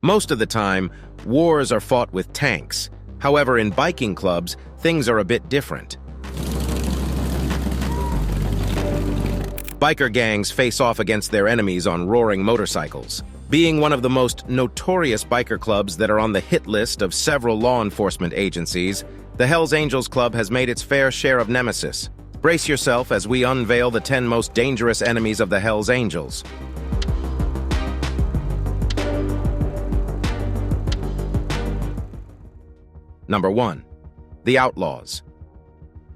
Most of the time, wars are fought with tanks. However, in biking clubs, things are a bit different. Biker gangs face off against their enemies on roaring motorcycles. Being one of the most notorious biker clubs that are on the hit list of several law enforcement agencies, the Hells Angels Club has made its fair share of nemesis. Brace yourself as we unveil the 10 most dangerous enemies of the Hells Angels. Number 1. The Outlaws.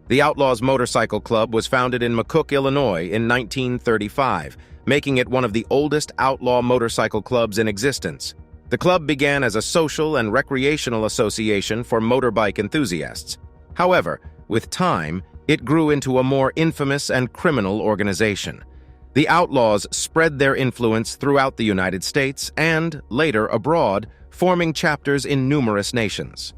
The Outlaws Motorcycle Club was founded in McCook, Illinois in 1935, making it one of the oldest outlaw motorcycle clubs in existence. The club began as a social and recreational association for motorbike enthusiasts. However, with time, it grew into a more infamous and criminal organization. The Outlaws spread their influence throughout the United States and, later, abroad, forming chapters in numerous nations.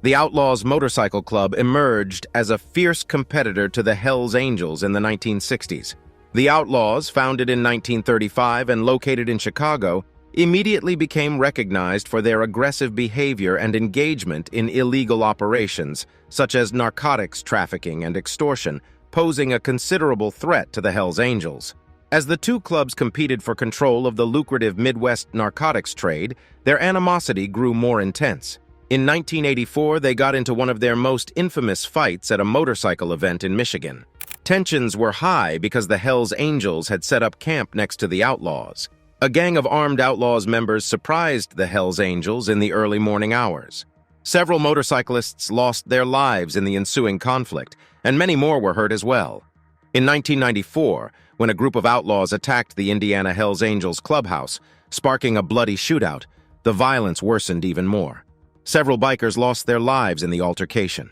The Outlaws Motorcycle Club emerged as a fierce competitor to the Hells Angels in the 1960s. The Outlaws, founded in 1935 and located in Chicago, immediately became recognized for their aggressive behavior and engagement in illegal operations, such as narcotics trafficking and extortion, posing a considerable threat to the Hells Angels. As the two clubs competed for control of the lucrative Midwest narcotics trade, their animosity grew more intense. In 1984, they got into one of their most infamous fights at a motorcycle event in Michigan. Tensions were high because the Hells Angels had set up camp next to the Outlaws. A gang of armed Outlaws members surprised the Hells Angels in the early morning hours. Several motorcyclists lost their lives in the ensuing conflict, and many more were hurt as well. In 1994, when a group of outlaws attacked the Indiana Hells Angels clubhouse, sparking a bloody shootout, the violence worsened even more. Several bikers lost their lives in the altercation.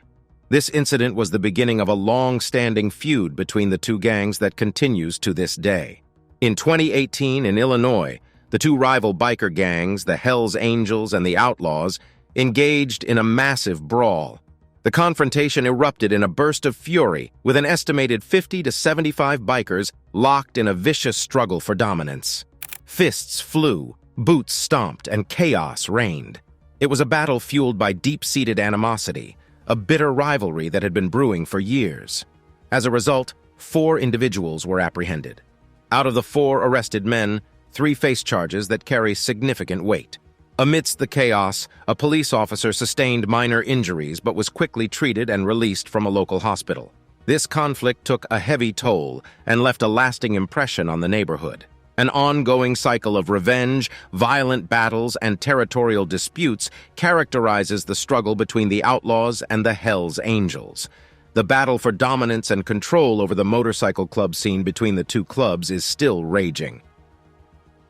This incident was the beginning of a long-standing feud between the two gangs that continues to this day. In 2018 in Illinois, the two rival biker gangs, the Hells Angels and the Outlaws, engaged in a massive brawl. The confrontation erupted in a burst of fury, with an estimated 50 to 75 bikers locked in a vicious struggle for dominance. Fists flew, boots stomped, and chaos reigned. It was a battle fueled by deep-seated animosity, a bitter rivalry that had been brewing for years. As a result, 4 individuals were apprehended. Out of the 4 arrested men, 3 faced charges that carry significant weight. Amidst the chaos, a police officer sustained minor injuries but was quickly treated and released from a local hospital. This conflict took a heavy toll and left a lasting impression on the neighborhood. An ongoing cycle of revenge, violent battles, and territorial disputes characterizes the struggle between the Outlaws and the Hells Angels. The battle for dominance and control over the motorcycle club scene between the two clubs is still raging.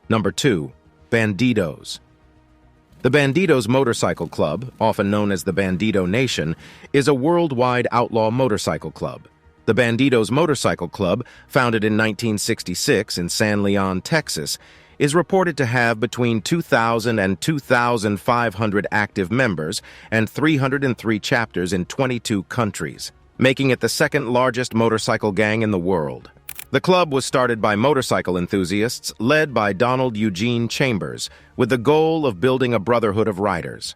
Number 2. Bandidos. The Bandidos Motorcycle Club, often known as the Bandito Nation, is a worldwide outlaw motorcycle club. The Bandidos Motorcycle Club, founded in 1966 in San Leon, Texas, is reported to have between 2,000 and 2,500 active members and 303 chapters in 22 countries, making it the second largest motorcycle gang in the world. The club was started by motorcycle enthusiasts led by Donald Eugene Chambers, with the goal of building a brotherhood of riders.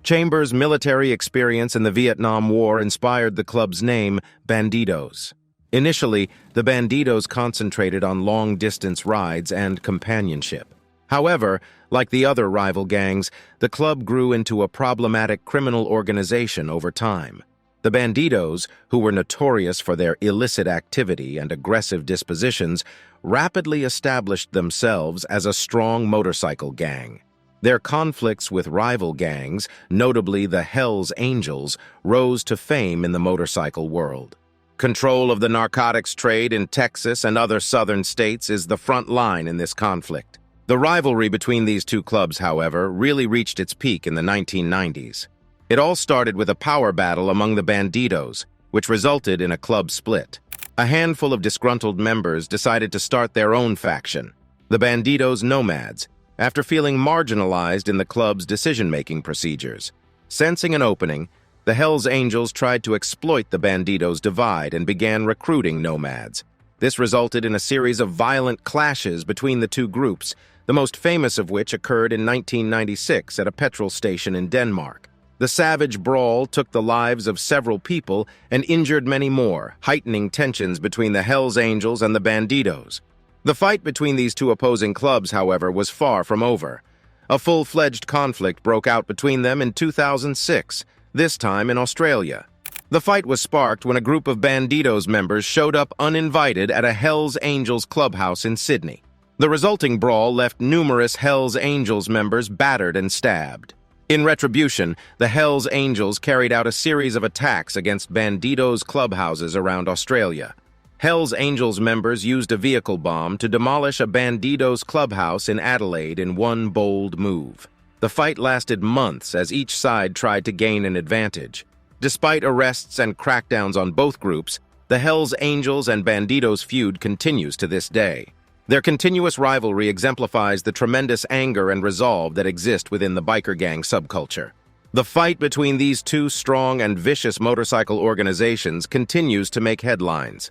Chambers' military experience in the Vietnam War inspired the club's name, Bandidos. Initially, the Bandidos concentrated on long-distance rides and companionship. However, like the other rival gangs, the club grew into a problematic criminal organization over time. The Bandidos, who were notorious for their illicit activity and aggressive dispositions, rapidly established themselves as a strong motorcycle gang. Their conflicts with rival gangs, notably the Hells Angels, rose to fame in the motorcycle world. Control of the narcotics trade in Texas and other southern states is the front line in this conflict. The rivalry between these two clubs, however, really reached its peak in the 1990s. It all started with a power battle among the Bandidos, which resulted in a club split. A handful of disgruntled members decided to start their own faction, the Bandidos Nomads, after feeling marginalized in the club's decision-making procedures. Sensing an opening, the Hells Angels tried to exploit the Bandidos' divide and began recruiting nomads. This resulted in a series of violent clashes between the two groups, the most famous of which occurred in 1996 at a petrol station in Denmark. The savage brawl took the lives of several people and injured many more, heightening tensions between the Hells Angels and the Bandidos. The fight between these two opposing clubs, however, was far from over. A full-fledged conflict broke out between them in 2006, this time in Australia. The fight was sparked when a group of Bandidos members showed up uninvited at a Hells Angels clubhouse in Sydney. The resulting brawl left numerous Hells Angels members battered and stabbed. In retribution, the Hells Angels carried out a series of attacks against Bandidos clubhouses around Australia. Hells Angels members used a vehicle bomb to demolish a Bandidos clubhouse in Adelaide in one bold move. The fight lasted months as each side tried to gain an advantage. Despite arrests and crackdowns on both groups, the Hells Angels and Bandidos feud continues to this day. Their continuous rivalry exemplifies the tremendous anger and resolve that exist within the biker gang subculture. The fight between these two strong and vicious motorcycle organizations continues to make headlines.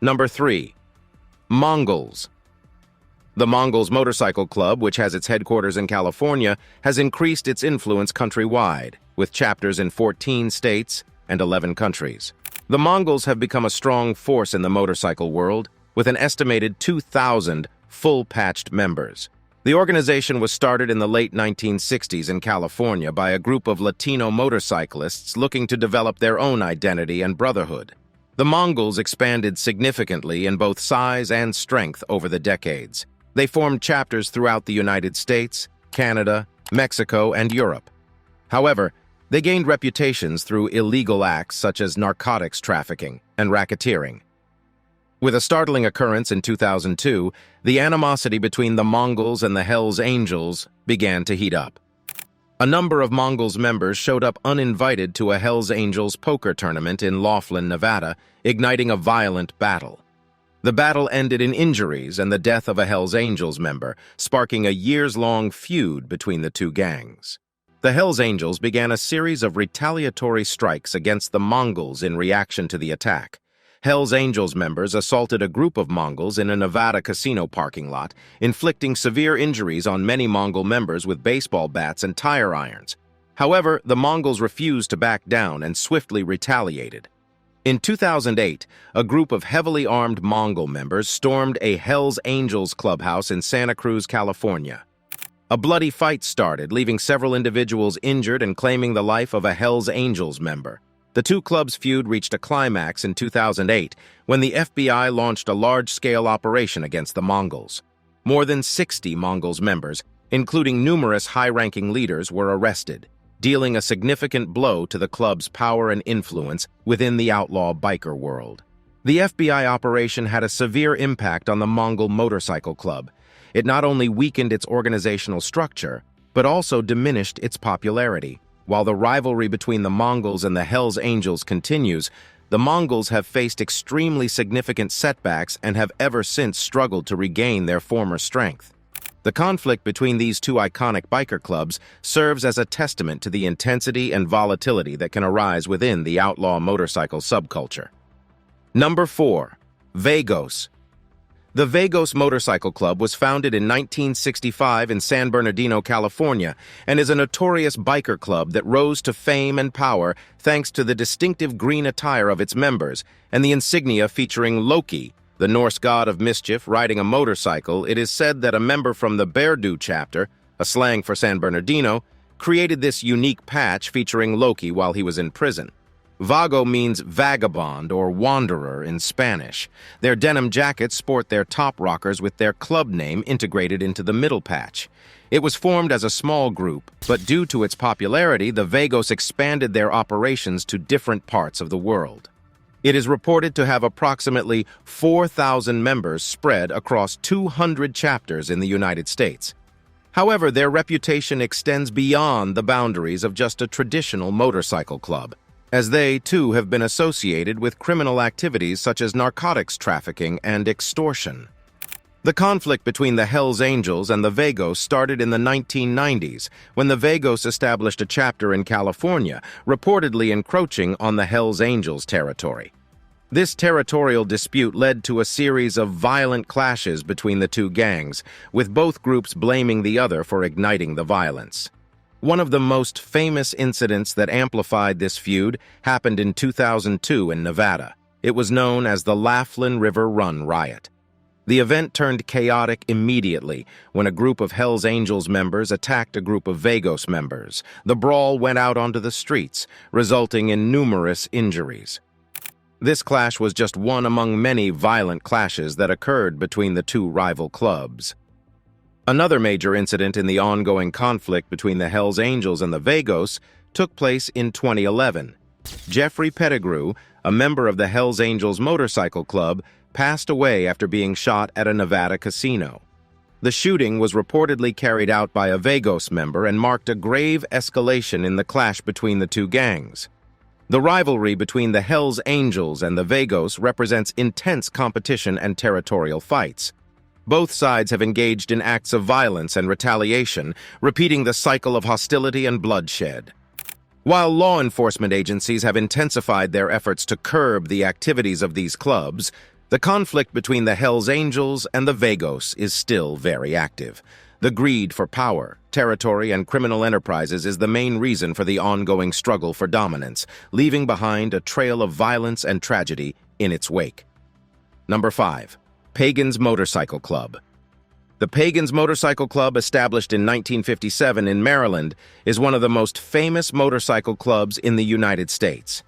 Number 3. Mongols. The Mongols Motorcycle Club, which has its headquarters in California, has increased its influence countrywide, with chapters in 14 states and 11 countries. The Mongols have become a strong force in the motorcycle world, with an estimated 2,000 full-patched members. The organization was started in the late 1960s in California by a group of Latino motorcyclists looking to develop their own identity and brotherhood. The Mongols expanded significantly in both size and strength over the decades. They formed chapters throughout the United States, Canada, Mexico, and Europe. However, they gained reputations through illegal acts such as narcotics trafficking and racketeering. With a startling occurrence in 2002, the animosity between the Mongols and the Hells Angels began to heat up. A number of Mongols members showed up uninvited to a Hells Angels poker tournament in Laughlin, Nevada, igniting a violent battle. The battle ended in injuries and the death of a Hells Angels member, sparking a years-long feud between the two gangs. The Hells Angels began a series of retaliatory strikes against the Mongols in reaction to the attack. Hells Angels members assaulted a group of Mongols in a Nevada casino parking lot, inflicting severe injuries on many Mongol members with baseball bats and tire irons. However, the Mongols refused to back down and swiftly retaliated. In 2008, a group of heavily armed Mongol members stormed a Hells Angels clubhouse in Santa Cruz, California. A bloody fight started, leaving several individuals injured and claiming the life of a Hells Angels member. The two clubs' feud reached a climax in 2008 when the FBI launched a large-scale operation against the Mongols. More than 60 Mongols members, including numerous high-ranking leaders, were arrested, dealing a significant blow to the club's power and influence within the outlaw biker world. The FBI operation had a severe impact on the Mongol Motorcycle Club. It not only weakened its organizational structure, but also diminished its popularity. While the rivalry between the Mongols and the Hells Angels continues, the Mongols have faced extremely significant setbacks and have ever since struggled to regain their former strength. The conflict between these two iconic biker clubs serves as a testament to the intensity and volatility that can arise within the outlaw motorcycle subculture. Number 4. Vagos. The Vagos Motorcycle Club was founded in 1965 in San Bernardino, California, and is a notorious biker club that rose to fame and power thanks to the distinctive green attire of its members and the insignia featuring Loki, the Norse god of mischief, riding a motorcycle. It is said that a member from the Beardo chapter, a slang for San Bernardino, created this unique patch featuring Loki while he was in prison. Vago means vagabond or wanderer in Spanish. Their denim jackets sport their top rockers with their club name integrated into the middle patch. It was formed as a small group, but due to its popularity, the Vagos expanded their operations to different parts of the world. It is reported to have approximately 4,000 members spread across 200 chapters in the United States. However, their reputation extends beyond the boundaries of just a traditional motorcycle club, as they, too, have been associated with criminal activities such as narcotics trafficking and extortion. The conflict between the Hells Angels and the Vagos started in the 1990s, when the Vagos established a chapter in California, reportedly encroaching on the Hells Angels territory. This territorial dispute led to a series of violent clashes between the two gangs, with both groups blaming the other for igniting the violence. One of the most famous incidents that amplified this feud happened in 2002 in Nevada. It was known as the Laughlin River Run riot. The event turned chaotic immediately when a group of Hells Angels members attacked a group of Vagos members. The brawl went out onto the streets, resulting in numerous injuries. This clash was just one among many violent clashes that occurred between the two rival clubs. Another major incident in the ongoing conflict between the Hells Angels and the Vagos took place in 2011. Jeffrey Pettigrew, a member of the Hells Angels motorcycle club, passed away after being shot at a Nevada casino. The shooting was reportedly carried out by a Vagos member and marked a grave escalation in the clash between the two gangs. The rivalry between the Hells Angels and the Vagos represents intense competition and territorial fights. Both sides have engaged in acts of violence and retaliation, repeating the cycle of hostility and bloodshed. While law enforcement agencies have intensified their efforts to curb the activities of these clubs, the conflict between the Hells Angels and the Vagos is still very active. The greed for power, territory, and criminal enterprises is the main reason for the ongoing struggle for dominance, leaving behind a trail of violence and tragedy in its wake. Number 5. Pagans Motorcycle Club. The Pagans Motorcycle Club, established in 1957 in Maryland, is one of the most famous motorcycle clubs in the United States.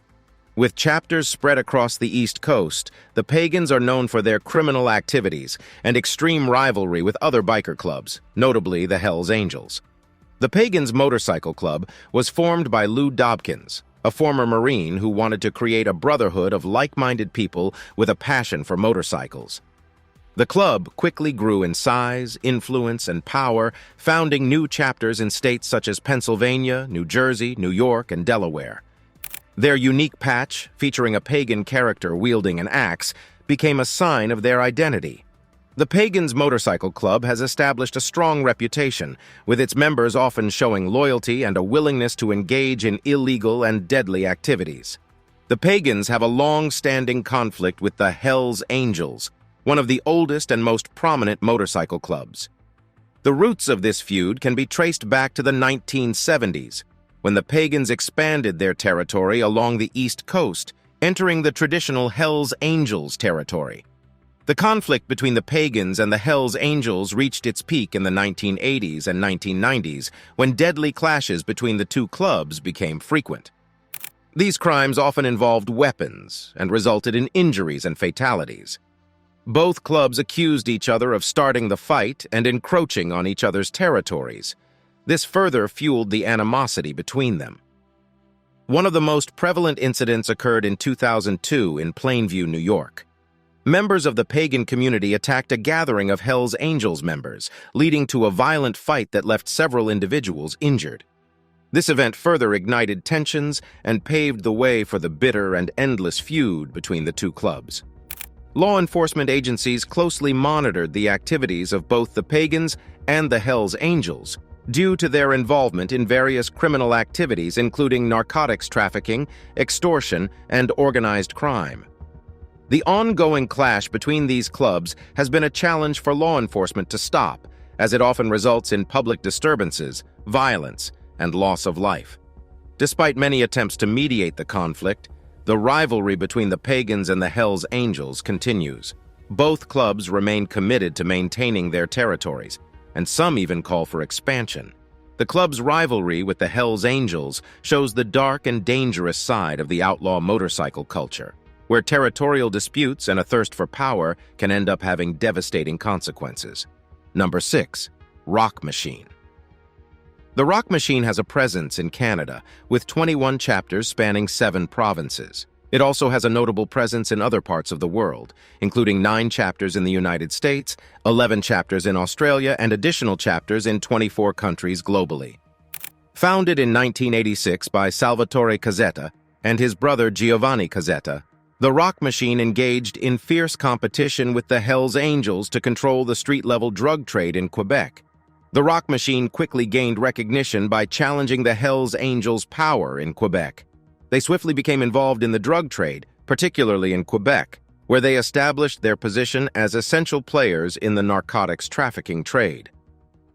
With chapters spread across the East Coast, the Pagans are known for their criminal activities and extreme rivalry with other biker clubs, notably the Hells Angels. The Pagans Motorcycle Club was formed by Lou Dobkins, a former Marine who wanted to create a brotherhood of like-minded people with a passion for motorcycles. The club quickly grew in size, influence, and power, founding new chapters in states such as Pennsylvania, New Jersey, New York, and Delaware. Their unique patch, featuring a pagan character wielding an axe, became a sign of their identity. The Pagans Motorcycle Club has established a strong reputation, with its members often showing loyalty and a willingness to engage in illegal and deadly activities. The Pagans have a long-standing conflict with the Hells Angels, one of the oldest and most prominent motorcycle clubs. The roots of this feud can be traced back to the 1970s, when the Pagans expanded their territory along the East Coast, entering the traditional Hells Angels territory. The conflict between the Pagans and the Hells Angels reached its peak in the 1980s and 1990s, when deadly clashes between the two clubs became frequent. These crimes often involved weapons and resulted in injuries and fatalities. Both clubs accused each other of starting the fight and encroaching on each other's territories. This further fueled the animosity between them. One of the most prevalent incidents occurred in 2002 in Plainview, New York. Members of the pagan community attacked a gathering of Hells Angels members, leading to a violent fight that left several individuals injured. This event further ignited tensions and paved the way for the bitter and endless feud between the two clubs. Law enforcement agencies closely monitored the activities of both the Pagans and the Hells Angels, due to their involvement in various criminal activities including narcotics trafficking, extortion, and organized crime. The ongoing clash between these clubs has been a challenge for law enforcement to stop, as it often results in public disturbances, violence, and loss of life. Despite many attempts to mediate the conflict, the rivalry between the Pagans and the Hells Angels continues. Both clubs remain committed to maintaining their territories, and some even call for expansion. The club's rivalry with the Hells Angels shows the dark and dangerous side of the outlaw motorcycle culture, where territorial disputes and a thirst for power can end up having devastating consequences. Number 6. Rock Machine. The Rock Machine has a presence in Canada, with 21 chapters spanning 7 provinces. It also has a notable presence in other parts of the world, including 9 chapters in the United States, 11 chapters in Australia, and additional chapters in 24 countries globally. Founded in 1986 by Salvatore Cazzetta and his brother Giovanni Cazzetta, the Rock Machine engaged in fierce competition with the Hells Angels to control the street-level drug trade in Quebec. The Rock Machine quickly gained recognition by challenging the Hells Angels' power in Quebec. They swiftly became involved in the drug trade, particularly in Quebec, where they established their position as essential players in the narcotics trafficking trade.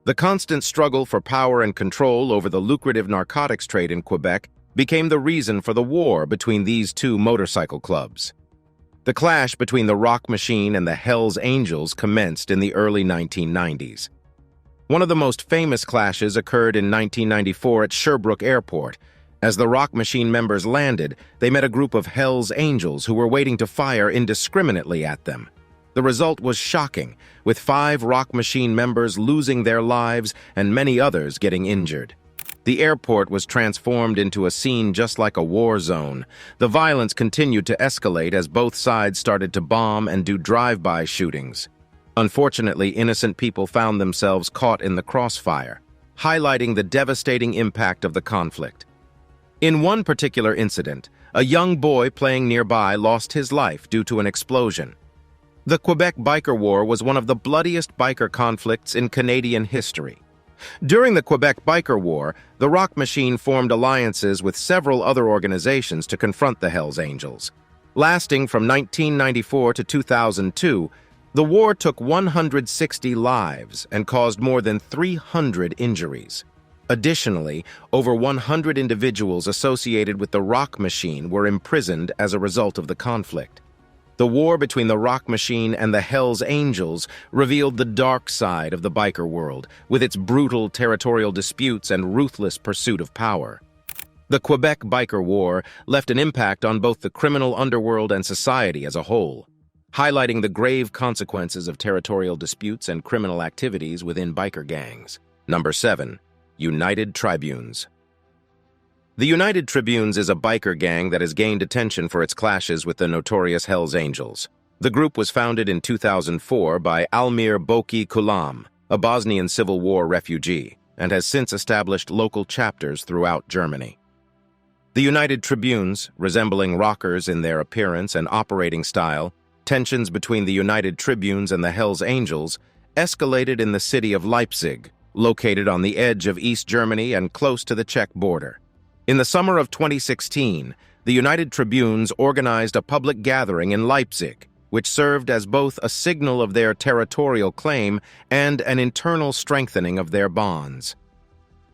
The constant struggle for power and control over the lucrative narcotics trade in Quebec became the reason for the war between these two motorcycle clubs. The clash between the Rock Machine and the Hells Angels commenced in the early 1990s. One of the most famous clashes occurred in 1994 at Sherbrooke Airport. As the Rock Machine members landed, they met a group of Hells Angels who were waiting to fire indiscriminately at them. The result was shocking, with 5 Rock Machine members losing their lives and many others getting injured. The airport was transformed into a scene just like a war zone. The violence continued to escalate as both sides started to bomb and do drive-by shootings. Unfortunately, innocent people found themselves caught in the crossfire, highlighting the devastating impact of the conflict. In one particular incident, a young boy playing nearby lost his life due to an explosion. The Quebec Biker War was one of the bloodiest biker conflicts in Canadian history. During the Quebec Biker War, the Rock Machine formed alliances with several other organizations to confront the Hells Angels. Lasting from 1994 to 2002, the war took 160 lives and caused more than 300 injuries. Additionally, over 100 individuals associated with the Rock Machine were imprisoned as a result of the conflict. The war between the Rock Machine and the Hells Angels revealed the dark side of the biker world, with its brutal territorial disputes and ruthless pursuit of power. The Quebec Biker War left an impact on both the criminal underworld and society as a whole, highlighting the grave consequences of territorial disputes and criminal activities within biker gangs. Number 7. United Tribunes. The United Tribunes is a biker gang that has gained attention for its clashes with the notorious Hells Angels. The group was founded in 2004 by Almir Boki Kulam, a Bosnian Civil War refugee, and has since established local chapters throughout Germany. The United Tribunes, resembling rockers in their appearance and operating style, tensions between the United Tribunes and the Hells Angels escalated in the city of Leipzig, located on the edge of East Germany and close to the Czech border. In the summer of 2016, the United Tribunes organized a public gathering in Leipzig, which served as both a signal of their territorial claim and an internal strengthening of their bonds.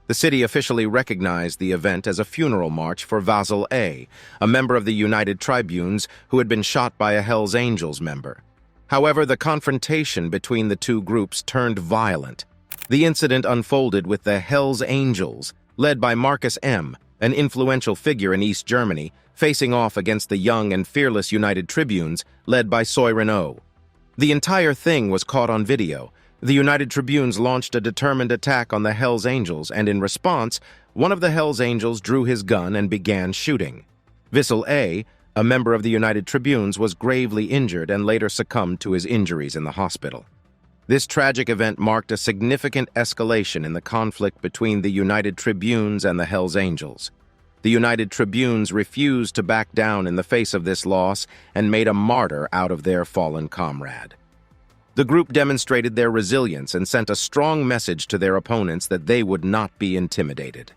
The city officially recognized the event as a funeral march for Vasil A., a member of the United Tribunes who had been shot by a Hells Angels member. However, the confrontation between the two groups turned violent. The incident unfolded with the Hells Angels, led by Marcus M., an influential figure in East Germany, facing off against the young and fearless United Tribunes, led by Soiren O. The entire thing was caught on video. The United Tribunes launched a determined attack on the Hells Angels, and in response, one of the Hells Angels drew his gun and began shooting. Vasil A., a member of the United Tribunes, was gravely injured and later succumbed to his injuries in the hospital. This tragic event marked a significant escalation in the conflict between the United Tribunes and the Hells Angels. The United Tribunes refused to back down in the face of this loss and made a martyr out of their fallen comrade. The group demonstrated their resilience and sent a strong message to their opponents that they would not be intimidated.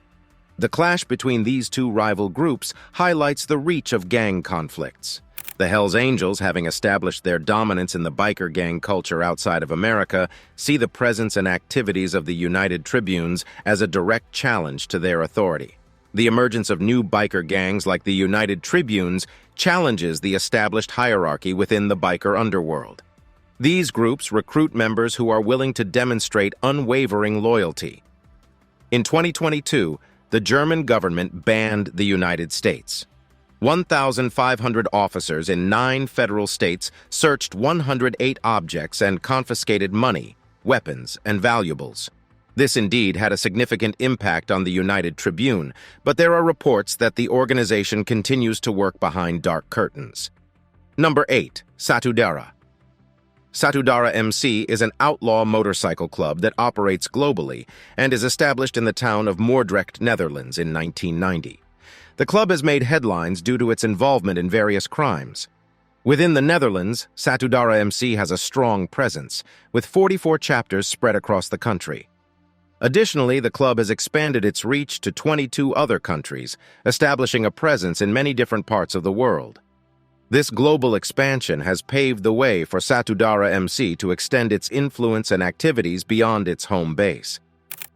The clash between these two rival groups highlights the reach of gang conflicts. The Hells Angels, having established their dominance in the biker gang culture outside of America, see the presence and activities of the United Tribunes as a direct challenge to their authority. The emergence of new biker gangs like the United Tribunes challenges the established hierarchy within the biker underworld. These groups recruit members who are willing to demonstrate unwavering loyalty. In 2022, the German government banned the United States. 1,500 officers in 9 federal states searched 108 objects and confiscated money, weapons, and valuables. This indeed had a significant impact on the United Tribune, but there are reports that the organization continues to work behind dark curtains. Number 8. Satudara. Satudara MC is an outlaw motorcycle club that operates globally and is established in the town of Moordrecht, Netherlands in 1990. The club has made headlines due to its involvement in various crimes. Within the Netherlands, Satudara MC has a strong presence, with 44 chapters spread across the country. Additionally, the club has expanded its reach to 22 other countries, establishing a presence in many different parts of the world. This global expansion has paved the way for Satudara MC to extend its influence and activities beyond its home base.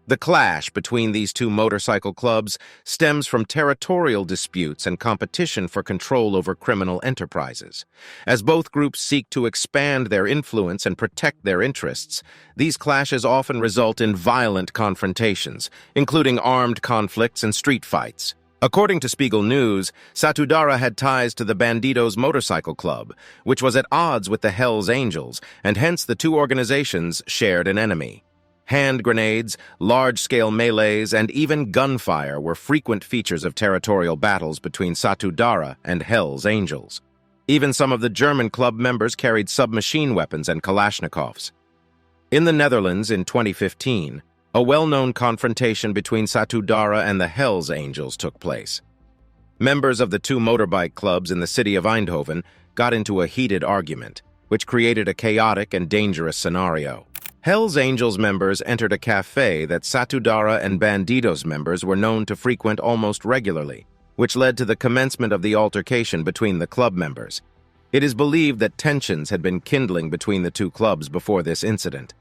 The clash between these two motorcycle clubs stems from territorial disputes and competition for control over criminal enterprises. As both groups seek to expand their influence and protect their interests, these clashes often result in violent confrontations, including armed conflicts and street fights. According to Spiegel News, Satudara had ties to the Bandidos Motorcycle Club, which was at odds with the Hells Angels, and hence the two organizations shared an enemy. Hand grenades, large-scale melees, and even gunfire were frequent features of territorial battles between Satudara and Hells Angels. Even some of the German club members carried submachine weapons and Kalashnikovs. In the Netherlands in 2015, a well-known confrontation between Satudara and the Hells Angels took place. Members of the two motorbike clubs in the city of Eindhoven got into a heated argument, which created a chaotic and dangerous scenario. Hells Angels members entered a cafe that Satudara and Bandidos members were known to frequent almost regularly, which led to the commencement of the altercation between the club members. It is believed that tensions had been kindling between the two clubs before this incident.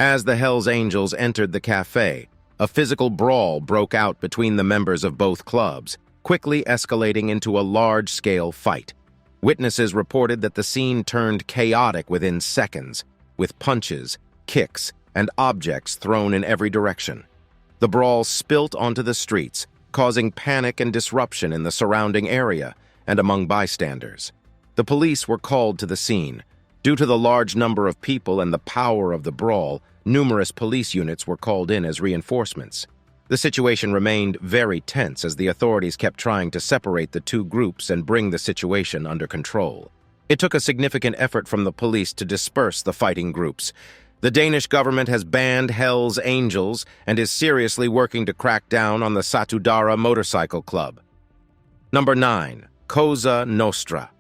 As the Hells Angels entered the cafe, a physical brawl broke out between the members of both clubs, quickly escalating into a large-scale fight. Witnesses reported that the scene turned chaotic within seconds, with punches, kicks, and objects thrown in every direction. The brawl spilt onto the streets, causing panic and disruption in the surrounding area and among bystanders. The police were called to the scene. Due to the large number of people and the power of the brawl, numerous police units were called in as reinforcements. The situation remained very tense as the authorities kept trying to separate the two groups and bring the situation under control. It took a significant effort from the police to disperse the fighting groups. The Danish government has banned Hells Angels and is seriously working to crack down on the Satudara Motorcycle Club. Number 9. Cosa Nostra.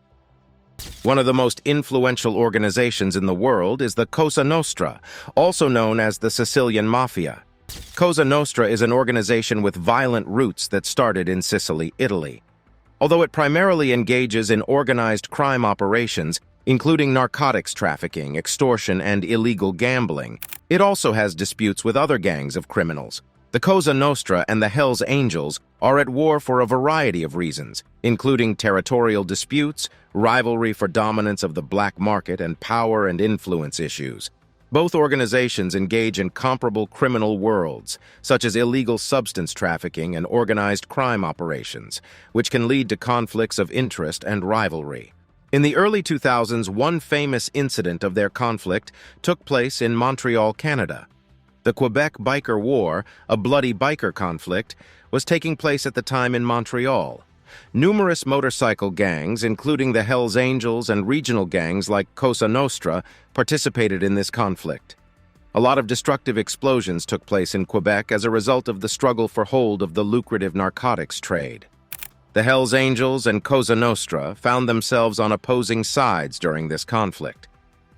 One of the most influential organizations in the world is the Cosa Nostra, also known as the Sicilian Mafia. Cosa Nostra is an organization with violent roots that started in Sicily, Italy. Although it primarily engages in organized crime operations, including narcotics trafficking, extortion, and illegal gambling, it also has disputes with other gangs of criminals. The Cosa Nostra and the Hells Angels are at war for a variety of reasons, including territorial disputes, rivalry for dominance of the black market, and power and influence issues. Both organizations engage in comparable criminal worlds, such as illegal substance trafficking and organized crime operations, which can lead to conflicts of interest and rivalry. In the early 2000s, one famous incident of their conflict took place in Montreal, Canada. The Quebec Biker War, a bloody biker conflict, was taking place at the time in Montreal. Numerous motorcycle gangs, including the Hells Angels and regional gangs like Cosa Nostra, participated in this conflict. A lot of destructive explosions took place in Quebec as a result of the struggle for hold of the lucrative narcotics trade. The Hells Angels and Cosa Nostra found themselves on opposing sides during this conflict.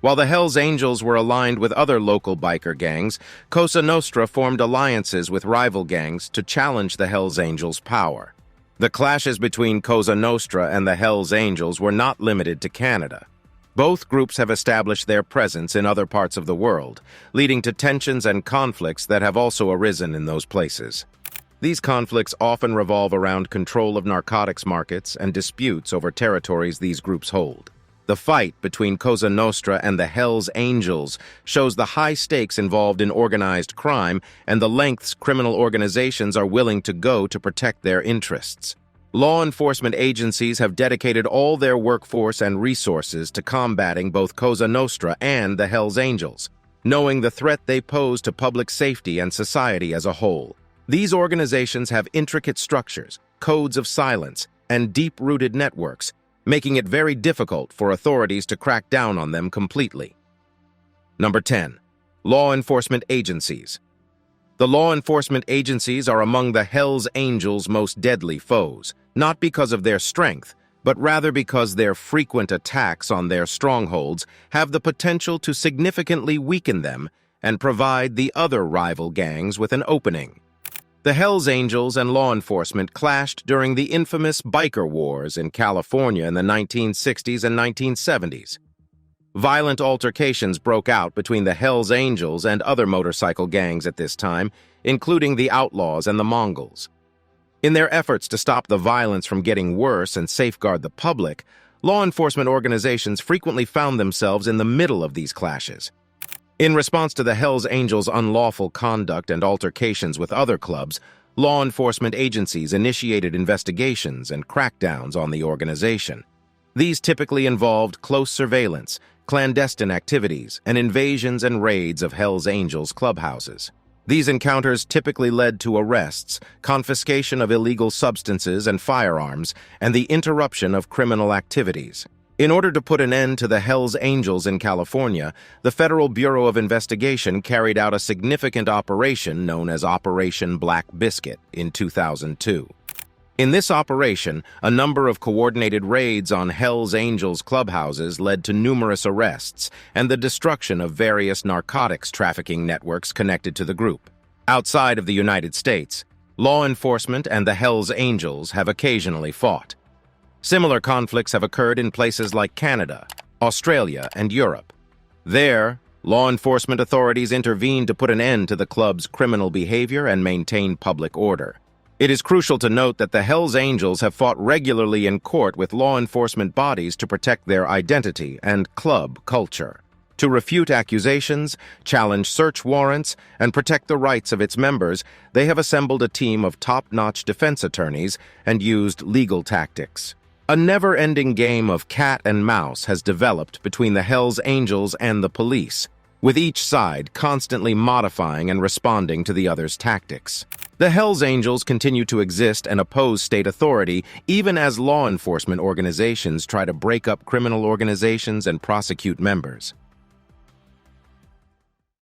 While the Hells Angels were aligned with other local biker gangs, Cosa Nostra formed alliances with rival gangs to challenge the Hells Angels' power. The clashes between Cosa Nostra and the Hells Angels were not limited to Canada. Both groups have established their presence in other parts of the world, leading to tensions and conflicts that have also arisen in those places. These conflicts often revolve around control of narcotics markets and disputes over territories these groups hold. The fight between Cosa Nostra and the Hells Angels shows the high stakes involved in organized crime and the lengths criminal organizations are willing to go to protect their interests. Law enforcement agencies have dedicated all their workforce and resources to combating both Cosa Nostra and the Hells Angels, knowing the threat they pose to public safety and society as a whole. These organizations have intricate structures, codes of silence, and deep-rooted networks, making it very difficult for authorities to crack down on them completely. Number 10. Law enforcement agencies. The law enforcement agencies are among the Hells Angels' most deadly foes, not because of their strength, but rather because their frequent attacks on their strongholds have the potential to significantly weaken them and provide the other rival gangs with an opening. The Hells Angels and law enforcement clashed during the infamous biker wars in California in the 1960s and 1970s. Violent altercations broke out between the Hells Angels and other motorcycle gangs at this time, including the Outlaws and the Mongols. In their efforts to stop the violence from getting worse and safeguard the public, law enforcement organizations frequently found themselves in the middle of these clashes. In response to the Hells Angels' unlawful conduct and altercations with other clubs, law enforcement agencies initiated investigations and crackdowns on the organization. These typically involved close surveillance, clandestine activities, and invasions and raids of Hells Angels clubhouses. These encounters typically led to arrests, confiscation of illegal substances and firearms, and the interruption of criminal activities. In order to put an end to the Hells Angels in California, the Federal Bureau of Investigation carried out a significant operation known as Operation Black Biscuit in 2002. In this operation, a number of coordinated raids on Hells Angels clubhouses led to numerous arrests and the destruction of various narcotics trafficking networks connected to the group. Outside of the United States, law enforcement and the Hells Angels have occasionally fought. Similar conflicts have occurred in places like Canada, Australia, and Europe. There, law enforcement authorities intervened to put an end to the club's criminal behavior and maintain public order. It is crucial to note that the Hells Angels have fought regularly in court with law enforcement bodies to protect their identity and club culture. To refute accusations, challenge search warrants, and protect the rights of its members, they have assembled a team of top-notch defense attorneys and used legal tactics. A never-ending game of cat and mouse has developed between the Hells Angels and the police, with each side constantly modifying and responding to the other's tactics. The Hells Angels continue to exist and oppose state authority, even as law enforcement organizations try to break up criminal organizations and prosecute members.